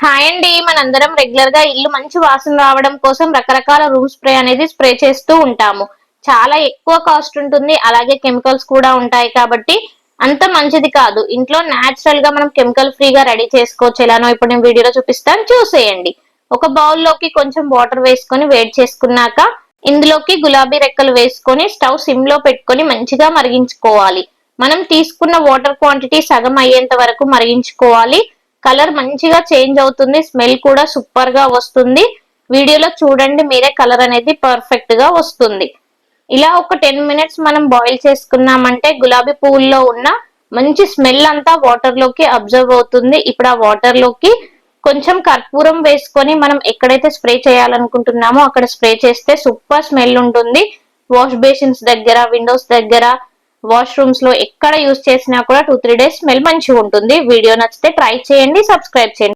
Hi అండి. మనందరం regular గా ఇల్లు మంచి వాసన రావడం కోసం రకరకాల రూమ్ స్ప్రే అనేది స్ప్రే చేస్తూ ఉంటాము. చాలా ఎక్కువ కాస్ట్ ఉంటుంది. అలాగే కెమికల్స్ కూడా ఉంటాయి కాబట్టి అంత మంచిది కాదు. ఇంట్లో నేచురల్ గా మనం కెమికల్ ఫ్రీగా రెడీ చేసుకోవచ్చు. ఎలానో ఇప్పుడు నేను వీడియోలో చూపిస్తాను, చూసేయండి. ఒక బౌల్లోకి కొంచెం వాటర్ వేసుకొని వేడి చేసుకున్నాక ఇందులోకి గులాబీ రెక్కలు వేసుకొని స్టవ్ సిమ్ లో పెట్టుకొని మంచిగా మరిగించుకోవాలి. మనం తీసుకున్న వాటర్ క్వాంటిటీ సగం అయ్యేంత వరకు మరిగించుకోవాలి. కలర్ మంచిగా చేంజ్ అవుతుంది, స్మెల్ కూడా సూపర్ గా వస్తుంది. వీడియోలో చూడండి మీరే, కలర్ అనేది పర్ఫెక్ట్ గా వస్తుంది. ఇలా ఒక 10 మినిట్స్ మనం బాయిల్ చేసుకున్నామంటే గులాబీ పువ్వుల్లో ఉన్న మంచి స్మెల్ అంతా వాటర్ లోకి అబ్జర్వ్ అవుతుంది. ఇప్పుడు ఆ వాటర్ లోకి కొంచెం కర్పూరం వేసుకొని మనం ఎక్కడైతే స్ప్రే చేయాలనుకుంటున్నామో అక్కడ స్ప్రే చేస్తే సూపర్ స్మెల్ ఉంటుంది. వాష్ బేసిన్స్ దగ్గర, విండోస్ దగ్గర, వాష్రూమ్స్ లో ఎక్కడ యూజ్ చేసినా కూడా 2-3 డేస్ స్మెల్ మంచిగా ఉంటుంది. వీడియో నచ్చితే ట్రై చేయండి, సబ్స్క్రైబ్ చేయండి.